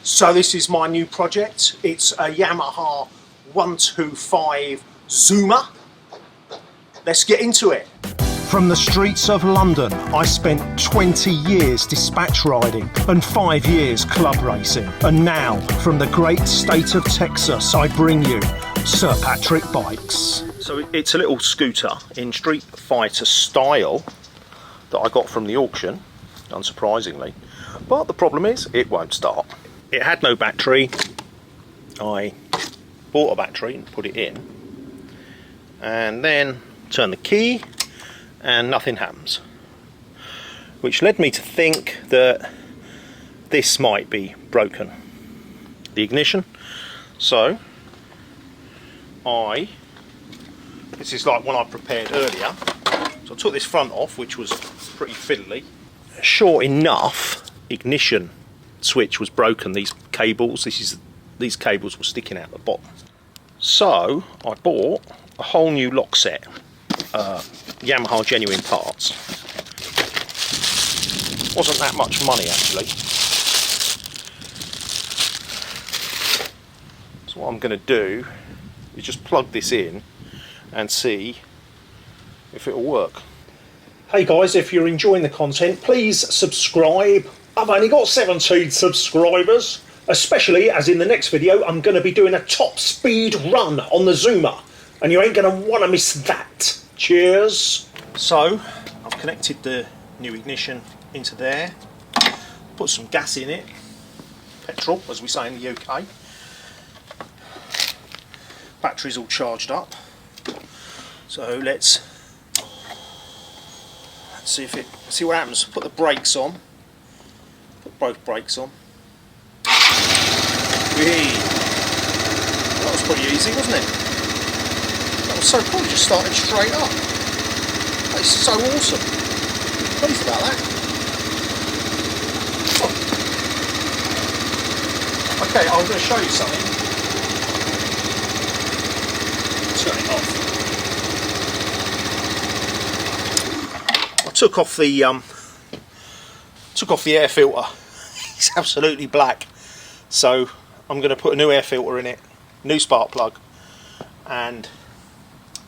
So this is my new project. It's a Yamaha 125 Zuma. Let's get into it. From the streets of London, I spent 20 years dispatch riding and 5 years club racing. And now, from the great state of Texas, I bring you Sir Patrick Bikes. So it's a little scooter in Street Fighter style that I got from the auction, unsurprisingly. But the problem is, it won't start. It had no battery. I bought a battery and put it in, and then turned the key and nothing happens, which led me to think that this might be broken, the ignition. So this is like one I prepared earlier. So I took this front off, which was pretty fiddly. Sure enough, ignition switch was broken. These cables, these cables were sticking out the bottom. So I bought a whole new lock set, Yamaha genuine parts. Wasn't that much money actually. So what I'm going to do is just plug this in and see if it'll work. Hey guys, if you're enjoying the content, please subscribe. I've only got 17 subscribers, especially as in the next video I'm going to be doing a top speed run on the Zuma, and you ain't going to want to miss that. Cheers. So I've connected the new ignition into there, put some gas in it, petrol as we say in the UK. Battery's all charged up, so let's see what happens. Put the brakes on. Put both brakes on. Whee! That was pretty easy, wasn't it? That was so cool, it just started straight up. That is so awesome. I'm pleased about that. Oh. Okay, I'm going to show you something. Turn it off. I took off the air filter. It's absolutely black, so I'm going to put a new air filter in it, new spark plug, and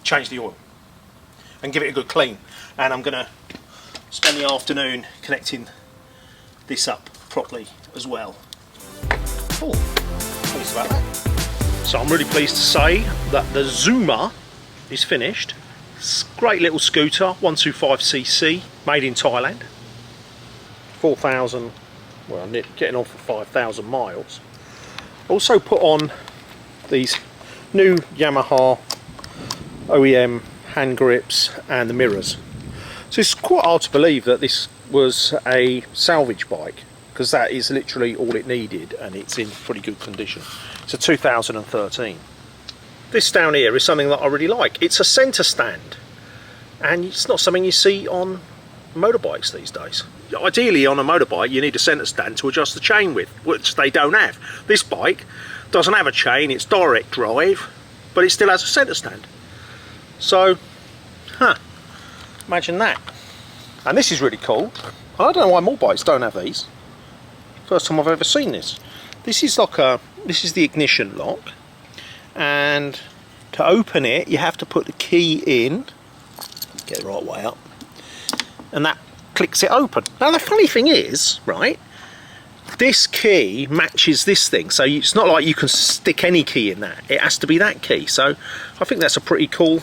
change the oil and give it a good clean. And I'm going to spend the afternoon connecting this up properly as well. Oh, pleased about that. So I'm really pleased to say that the Zuma is finished. It's a great little scooter, 125cc, made in Thailand. 4,000, well, getting on for 5,000 miles. Also put on these new Yamaha OEM hand grips and the mirrors. So it's quite hard to believe that this was a salvage bike, because that is literally all it needed, and it's in pretty good condition. It's a 2013. This down here is something that I really like. It's a centre stand, and it's not something you see on motorbikes these days. Ideally on a motorbike you need a centre stand to adjust the chain with, which they don't have. This bike doesn't have a chain, it's direct drive, but it still has a centre stand. So, imagine that. And this is really cool. I don't know why more bikes don't have these. First time I've ever seen this. This is the ignition lock, and to open it you have to put the key in, get the right way up, and that clicks it open. Now the funny thing is, right, this key matches this thing, so it's not like you can stick any key in that. It has to be that key. So I think that's a pretty cool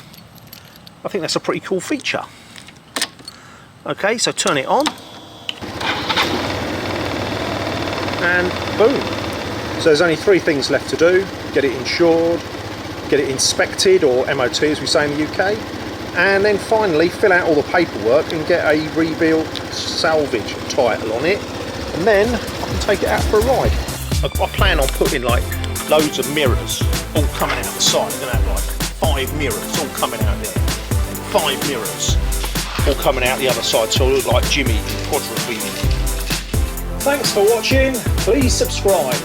feature. Okay, so turn it on, and boom. So there's only 3 things left to do: get it insured, get it inspected, or MOT as we say in the UK, and then finally fill out all the paperwork and get a rebuilt salvage title on it, and then I can take it out for a ride. I plan on putting like loads of mirrors all coming out the side. I'm going to have like 5 mirrors all coming out there, and 5 mirrors all coming out the other side, so I look like Jimmy in Quadrophenia. Thanks for watching, please subscribe.